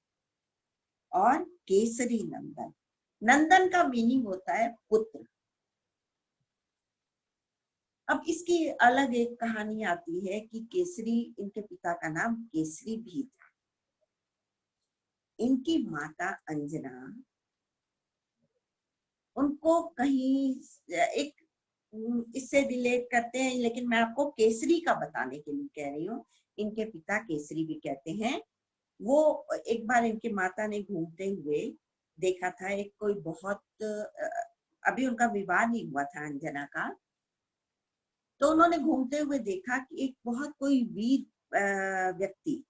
और केसरी नंदन, नंदन का मीनिंग होता है पुत्र। अब इसकी अलग एक कहानी आती है कि केसरी, इनके पिता का नाम केसरी भी था। इनकी माता अंजना उनको कहीं एक इससे रिलेट करते हैं, लेकिन मैं आपको केसरी का बताने के लिए कह रही हूँ। इनके पिता केसरी भी कहते हैं। वो एक बार इनकी माता ने घूमते हुए देखा था, एक कोई बहुत अभी उनका विवाह नहीं हुआ था अंजना का, तो उन्होंने घूमते हुए देखा कि एक बहुत कोई वीर व्यक्ति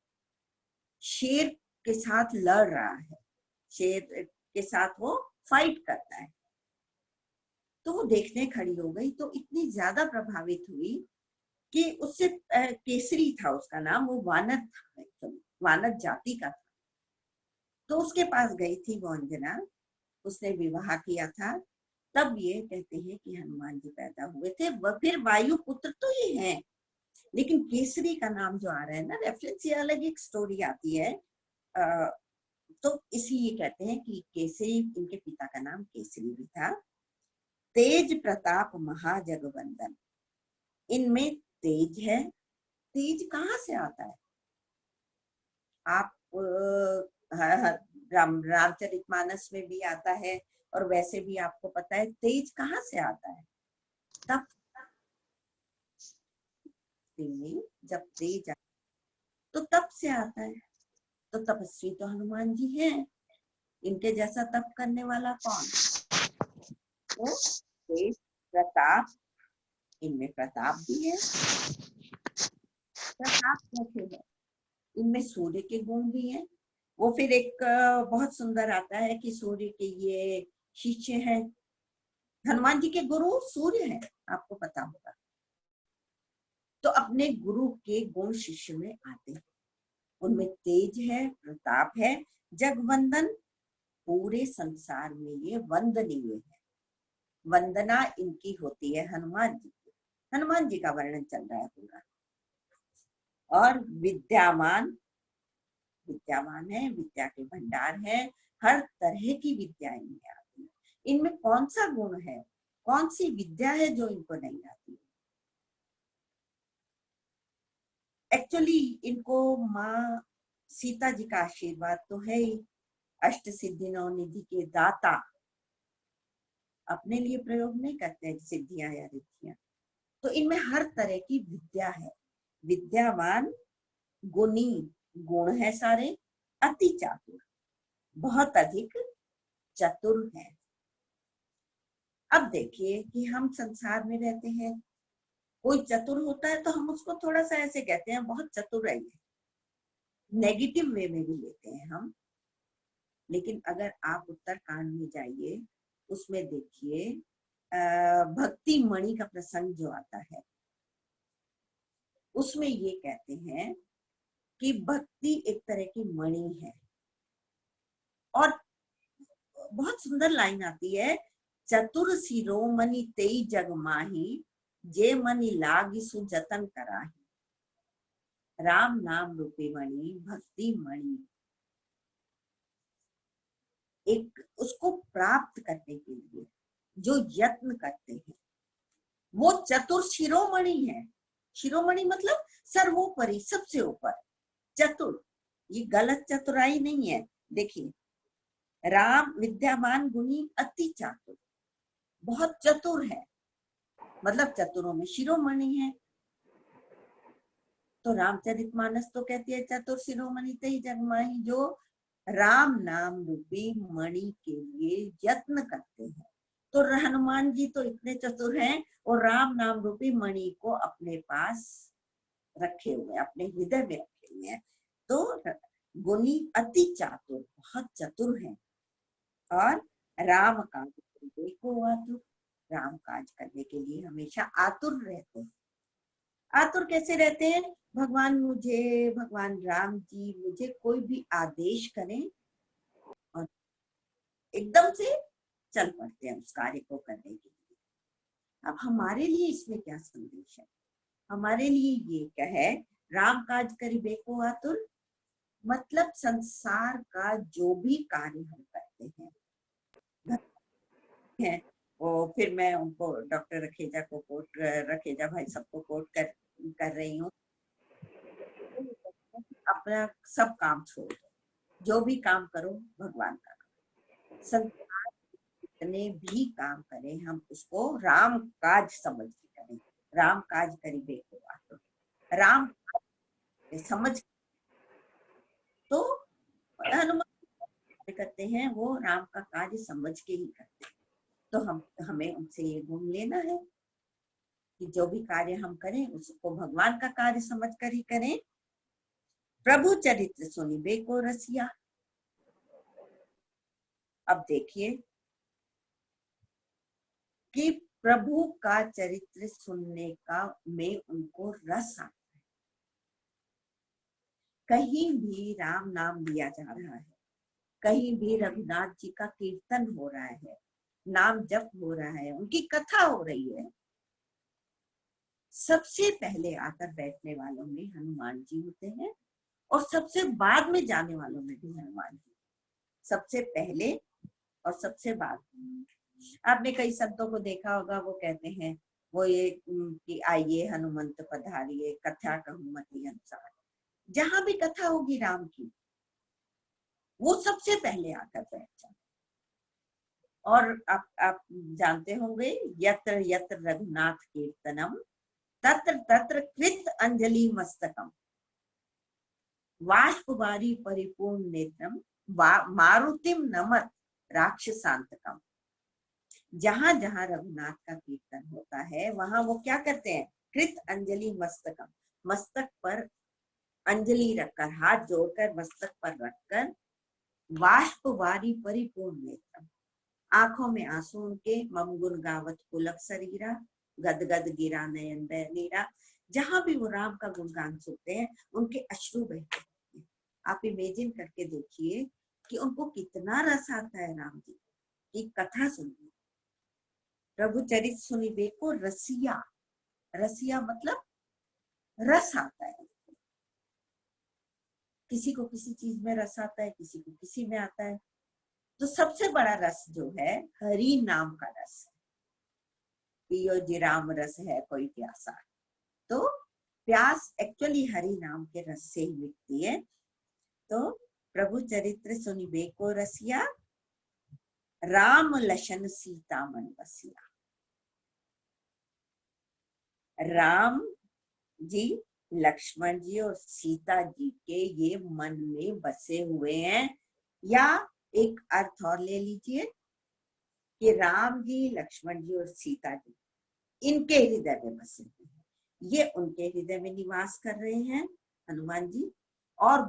शेर के साथ लड़ रहा है, शेर के साथ वो फाइट करता है। तो वो देखने खड़ी हो गई, तो इतनी ज्यादा प्रभावित हुई कि उससे केसरी था उसका नाम, वो वानर था, वानर जाति का था। तो उसके पास गई थी वो अंजना, उसने विवाह किया था। तब ये कहते हैं कि हनुमान जी पैदा हुए थे। वह फिर वायु पुत्र तो ये हैं, लेकिन केसरी का नाम जो आ रहा है ना, रेफरेंस, ये अलग एक स्टोरी आती है। तो इसलिए कहते हैं कि केसरी, इनके पिता का नाम केसरी भी था। तेज प्रताप महाजगवंदन, इनमें तेज है। तेज कहाँ से आता है? आप रामचरितमानस में भी आता है, और वैसे भी आपको पता है तेज कहाँ से आता है? तप में जब तेज तो तप से आता है। तो तपस्वी तो हनुमान जी हैं, इनके जैसा तप करने वाला कौन? तो तेज, प्रताप, इनमें प्रताप भी है। प्रताप कैसे है? इनमें सूर्य के गुण भी हैं। वो फिर एक बहुत सुंदर आता है कि सूर्य के ये शिष्य हैं। हनुमान जी के गुरु सूर्य हैं, आपको पता होगा। तो अपने गुरु के गुण शिष्य में आते हैं। उनमें तेज है, प्रताप है, जगवंदन, पूरे संसार में ये वंदनीय है। वंदना इनकी होती है हनुमान जी की। हनुमान जी का वर्णन चल रहा है पूरा। और विद्यावान, विद्यावान है, विद्या के भंडार है, हर तरह की विद्या इनमें आती है। इनमें कौन सा गुण है, कौन सी विद्या है जो इनको नहीं आती? एक्चुअली इनको माँ सीता जी का आशीर्वाद तो है ही, अष्ट सिद्धि नौ निधि के दाता, अपने लिए प्रयोग नहीं करते हैं सिद्धियां या रिद्धियां। तो इनमें हर तरह की विद्या है। विद्यावान, गुणी, गुण है सारे, अति चातुर, बहुत अधिक चतुर है। अब देखिए कि हम संसार में रहते हैं, कोई चतुर होता है तो हम उसको थोड़ा सा ऐसे कहते हैं बहुत चतुर है, नेगेटिव वे में भी लेते हैं हम। लेकिन अगर आप उत्तरकांड में जाइए, उसमें देखिए भक्ति मणि का प्रसंग जो आता है, उसमें ये कहते हैं कि भक्ति एक तरह की मणि है। और बहुत सुंदर लाइन आती है, चतुर शिरोमणि तेई जग माही, जे मणि लागी सु जतन कराही। राम नाम रूपी मणि, भक्ति मणि, एक उसको प्राप्त करने के लिए जो यत्न करते हैं वो चतुर शिरोमणि है। शिरोमणि मतलब सर्वोपरि, सबसे ऊपर चतुर। ये गलत चतुराई नहीं है। देखिए, राम विद्यावान गुणी अति चातुर, बहुत चतुर है, मतलब चतुरों में शिरोमणि है। तो रामचरितमानस तो कहती है चतुर शिरोमणि तेहि जग माही, जो राम नाम रूपी मणि के लिए यत्न करते हैं। तो हनुमान जी तो इतने चतुर हैं और राम नाम रूपी मणि को अपने पास रखे हुए, अपने हृदय में रखे हुए हैं। तो गुणी अति चातुर, बहुत चतुर हैं। और राम काज देखो आतुर, राम काज करने के लिए हमेशा आतुर रहते हैं। आतुर कैसे रहते हैं? भगवान राम जी मुझे कोई भी आदेश करें और एकदम से चल पड़ते हैं उस कार्य को करने के लिए। अब हमारे लिए इसमें क्या संदेश है? हमारे लिए ये क्या है, राम काज करिबे को आतुर, मतलब संसार का जो भी कार्य हम करते हैं, वो फिर मैं उनको डॉक्टर रखेजा को कोट, रखेजा भाई सबको कोट कर रही हूँ, अपना सब काम छोड़ दो, जो भी काम करो भगवान का करो। संसार जितने भी काम करें हम उसको राम काज समझ के करें। राम काज करिबे को आतुर, राम काज समझ। तो हनुमान करते हैं वो राम का कार्य समझ के ही करते हैं। तो हमें उनसे ये गुण लेना है कि जो भी कार्य हम करें उसको भगवान का कार्य समझ कर ही करें। प्रभु चरित्र सुनिबे को रसिया। अब देखिए कि प्रभु का चरित्र सुनने का में उनको रस आता है। कहीं भी राम नाम लिया जा रहा है, कहीं भी रघुनाथ जी का कीर्तन हो रहा है, नाम जप हो रहा है, उनकी कथा हो रही है, सबसे पहले आकर बैठने वालों में हनुमान जी होते हैं और सबसे बाद में जाने वालों में भी हनुमान जी। सबसे पहले और सबसे बाद में। आपने कई संतों को देखा होगा, वो कहते हैं वो ये कि आइए हनुमंत पधारिए, कथा कहूं मति अनुसार। जहां भी कथा होगी राम की, वो सबसे पहले आकर बैठ जाए। और आप जानते होंगे, यत्र यत्र रघुनाथ कीर्तनम तत्र तत्र कृत अंजलि मस्तकम, वाष्पवारी परिपूर्ण नेत्रम, मारुतिम नमत राक्षसांतकम। जहां जहां रघुनाथ का कीर्तन होता है वहां वो क्या करते हैं? कृत अंजलि मस्तकम, मस्तक पर अंजलि रखकर, हाथ जोड़कर मस्तक पर रखकर, वाष्पवारी परिपूर्ण नेत्रम, आंखों में आंसू उनके, मम गुण गावत पुलक शरीरा, गदगद गिरा नयन नीरा। जहां भी वो राम का गुणगान सुनते हैं उनके अश्रु बहते हैं। आप इमेजिन करके देखिए कि उनको कितना रस आता है राम जी की कथा सुनने। प्रभु चरित सुनिबे को रसिया, रसिया मतलब रस आता है, किसी को किसी चीज में रस आता है, किसी को किसी में आता है। तो सबसे बड़ा रस जो है हरि नाम का रस है। पियो जी राम रस है कोई प्यासा। तो प्यास एक्चुअली हरि नाम के रस से ही मिटती है। तो प्रभु चरित्र सुनिबे को रसिया, राम लशन सीता मन बसिया। राम जी, लक्ष्मण जी और सीता जी के ये मन में बसे हुए हैं। या एक अर्थ और ले लीजिए कि राम जी, लक्ष्मण जी और सीता जी इनके हृदय में बसे हुए हैं, ये उनके हृदय में निवास कर रहे हैं हनुमान जी। और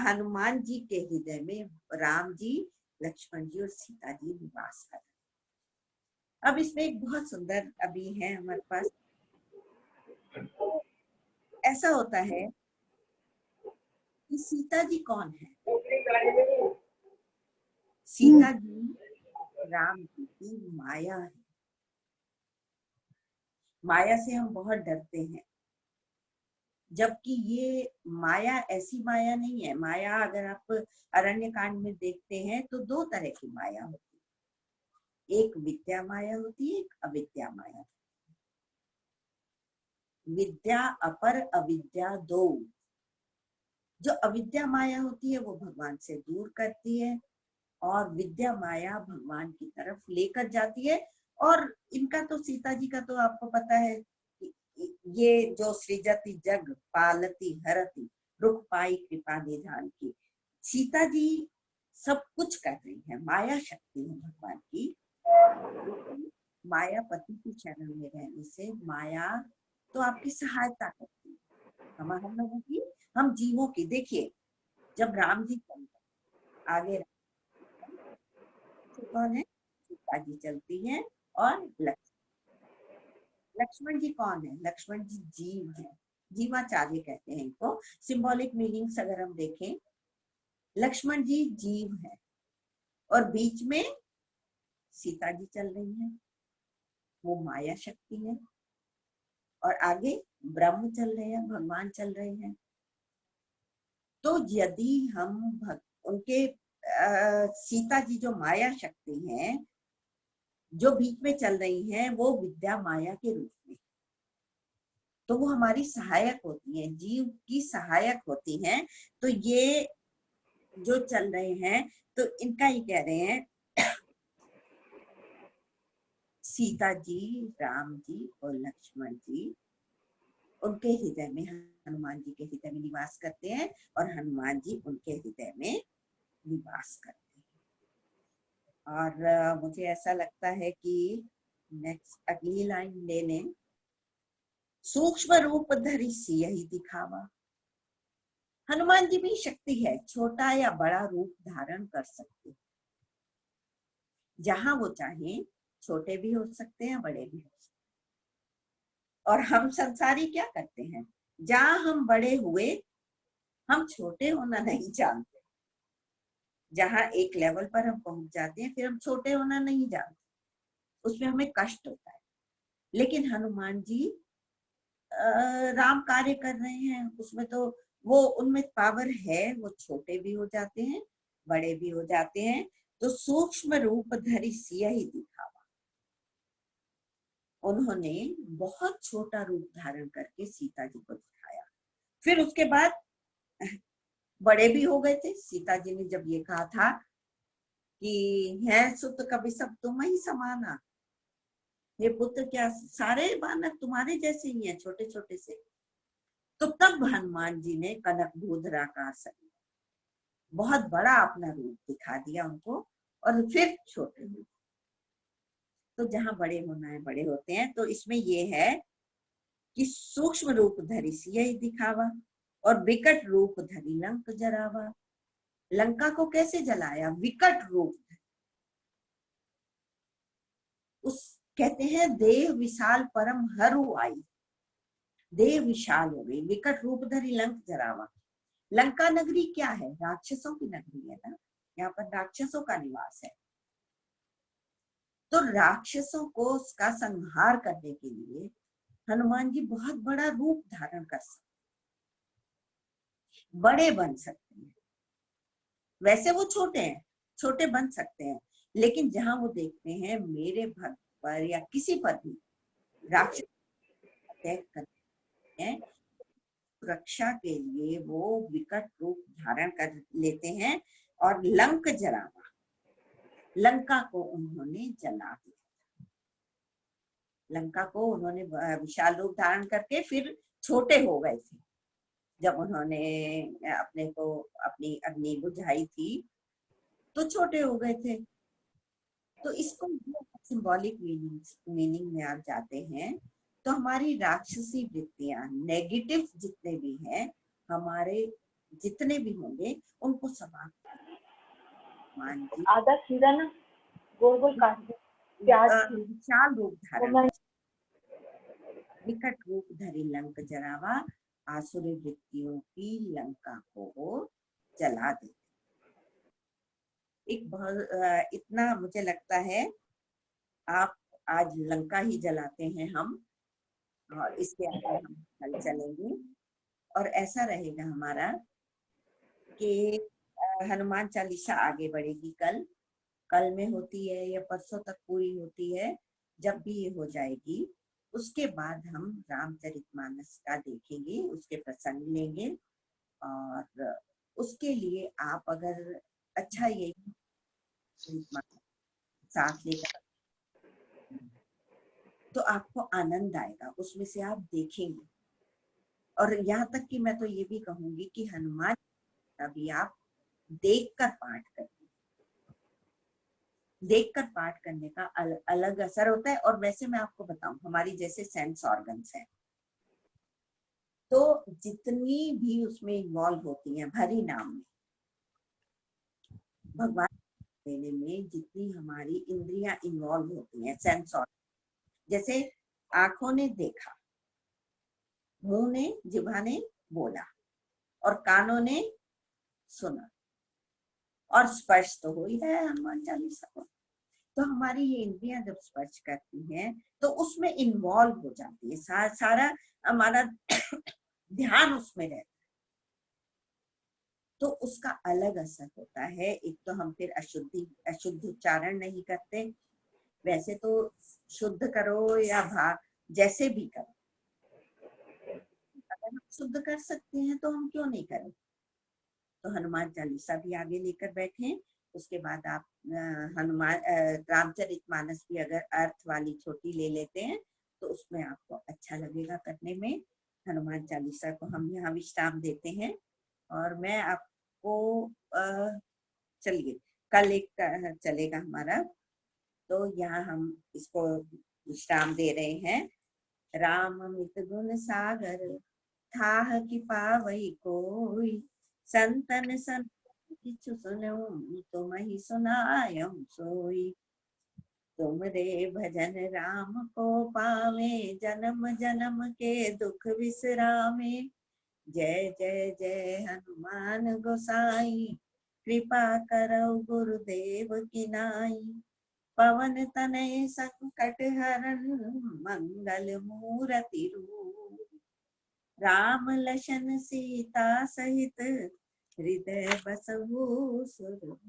हनुमान जी के हृदय में राम जी, लक्ष्मण जी और सीता जी निवास कर रहे हैं। अब इसमें एक बहुत सुंदर अभी है हमारे पास। ऐसा होता है कि सीता जी कौन है? सीता जी राम जी की माया है। माया से हम बहुत डरते हैं, जबकि ये माया ऐसी माया नहीं है। माया अगर आप अरण्य कांड में देखते हैं तो दो तरह की माया होती है, एक विद्या माया होती है, एक अविद्या माया। विद्या अपर अविद्या दो। जो अविद्या माया होती है वो भगवान से दूर करती है, और विद्या माया भगवान की तरफ लेकर जाती है। और इनका तो सीता जी का तो आपको पता है, ये जो सृजति जग पालती हरती, रुख पाई कृपा निधान की। सीता जी सब कुछ कर रही है, माया शक्ति है भगवान की। माया पति की चरण में रहने से माया तो आपकी सहायता करती है, हम लोगों की, हम जीवों की। देखिए जब राम जी चलते आगे कौन है? सीता जी चलती हैं और लक्ष्मण जी कौन है? लक्ष्मण जी जीव है, जीवाचार्य कहते हैं इनको। सिंबॉलिक मीनिंग्स अगर हम देखें, लक्ष्मण जी जीव है और बीच में सीता जी चल रही हैं, वो माया शक्ति है। और आगे ब्रह्म चल रहे हैं, भगवान चल रहे हैं। तो यदि हम उनके सीता जी जो माया शक्ति है जो बीच में चल रही हैं, वो विद्या माया के रूप में, तो वो हमारी सहायक होती है, जीव की सहायक होती हैं। तो ये जो चल रहे हैं तो इनका ही कह रहे हैं, सीता जी, राम जी और लक्ष्मण जी उनके हृदय में, हनुमान जी के हृदय में निवास करते हैं, और हनुमान जी उनके हृदय में निवास करते हैं। और मुझे ऐसा लगता है कि नेक्स्ट अगली लाइन ले लें, सूक्ष्म रूप धरि सियहि दिखावा। हनुमान जी भी शक्ति है, छोटा या बड़ा रूप धारण कर सकते, जहां वो चाहे छोटे भी हो सकते हैं, बड़े भी हो सकते हैं। और हम संसारी क्या करते हैं, जहां हम बड़े हुए हम छोटे होना नहीं जानते। जहां एक लेवल पर हम पहुंच जाते हैं फिर हम छोटे होना नहीं जानते, उसमें हमें कष्ट होता है। लेकिन हनुमान जी राम कार्य कर रहे हैं, उसमें तो वो उनमें पावर है, वो छोटे भी हो जाते हैं, बड़े भी हो जाते हैं। तो सूक्ष्म रूप धरि सियहि दिखावा, उन्होंने बहुत छोटा रूप धारण करके सीता जी को दिखाया। फिर उसके बाद बड़े भी हो गए थे। सीता जी ने जब ये कहा था कि है सुत कभी सब तुम ही समाना, ये पुत्र क्या सारे बानर तुम्हारे जैसे ही हैं, छोटे छोटे से। तो तब हनुमान जी ने कनक भूधरा का शरीर, बहुत बड़ा अपना रूप दिखा दिया उनको, और फिर छोटे हुए। तो जहां बड़े होना है बड़े होते हैं। तो इसमें ये है कि सूक्ष्म रूप धरि सियहि दिखावा, और विकट रूप धरि लंक जरावा। लंका को कैसे जलाया? विकट रूप। उस कहते हैं देह विशाल परम हरू आई, देह विशाल हो गई, विकट रूप धरि लंक जरावा। लंका नगरी क्या है? राक्षसों की नगरी है ना, यहाँ पर राक्षसों का निवास है। तो राक्षसों को उसका संहार करने के लिए हनुमान जी बहुत बड़ा रूप धारण कर सकते, बड़े बन सकते हैं। वैसे वो छोटे हैं, छोटे बन सकते हैं, लेकिन जहां वो देखते हैं मेरे भक्त पर या किसी पर भी राक्षस अटैक करते हैं, रक्षा के लिए वो विकट रूप धारण कर लेते हैं और लंक जरावा, लंका को उन्होंने जला दिया। लंका को उन्होंने विशाल रूप धारण करके फिर छोटे हो गए थे। जब उन्होंने अपने को अपनी अग्नि बुझाई थी तो छोटे हो गए थे। तो इसको सिंबॉलिक मीनिंग में आप जाते हैं तो हमारी राक्षसी वृत्तियां, नेगेटिव जितने भी हैं, हमारे जितने भी होंगे उनको समाप्त मान जी आधा खीरा ना गोल गोल काट दो, प्याज विशाल रूप धारण, विकट रूप धरी लंक जरावा, आसुरी वृत्तियों की लंका को जला दे। एक बहुत इतना मुझे लगता है आप आज लंका ही जलाते हैं हम, और इसके आगे हम कल चलेंगे और ऐसा रहेगा हमारा कि हनुमान चालीसा आगे बढ़ेगी। कल में होती है या परसों तक पूरी होती है, जब भी ये हो जाएगी उसके बाद हम रामचरितमानस का देखेंगे, उसके प्रसंग लेंगे। और उसके लिए आप अगर अच्छा ये साथ लेकर तो आपको आनंद आएगा, उसमें से आप देखेंगे। और यहाँ तक कि मैं तो ये भी कहूंगी कि हनुमान का भी आप देखकर पाठ करें, देखकर पाठ करने का अलग असर होता है। और वैसे मैं आपको बताऊं, हमारी जैसे सेंस ऑर्गन्स है, तो जितनी भी उसमें इन्वॉल्व होती हैं हरि नाम में, भगवान देने में जितनी हमारी इंद्रियां इन्वॉल्व होती हैं, सेंस ऑर्गन, जैसे आंखों ने देखा, मुंह ने, जिह्वा ने बोला, और कानों ने सुना, और स्पर्श तो हो ही रहा है हनुमान चालीसा को। तो हमारी ये इंद्रियां जब स्पर्श करती हैं तो उसमें इन्वॉल्व हो जाती है, सारा हमारा ध्यान उसमें रहता है, तो उसका अलग असर होता है। एक तो हम फिर अशुद्ध उच्चारण नहीं करते, वैसे तो शुद्ध करो या भाग जैसे भी करो, अगर हम शुद्ध कर सकते हैं तो हम क्यों नहीं करें। तो हनुमान चालीसा भी आगे लेकर बैठे, उसके बाद आप हनुमान रामचरितमानस की अगर अर्थ वाली छोटी ले लेते हैं तो उसमें आपको अच्छा लगेगा करने में। हनुमान चालीसा को हम यहाँ विश्राम देते हैं, और मैं आपको चलिए कल एक चलेगा हमारा, तो यहाँ हम इसको विश्राम दे रहे हैं। राम मित गुण सागर थाह कि पावई कोई, संतन सन किछु सुनऊं तुमहि सुनायऊं सोई। तुम रे भजन राम को पावे, जन्म जन्म के दुख विसरामे। जय जय जय हनुमान गोसाई, कृपा करौ गुरुदेव की नाई। पवन तनय संकट हरन, मंगल मूरति रूप। राम लखन सीता सहित, हृदय बसहु सुरभूप।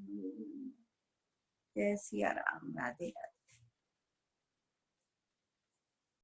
जय सिया राम, राधे राधे।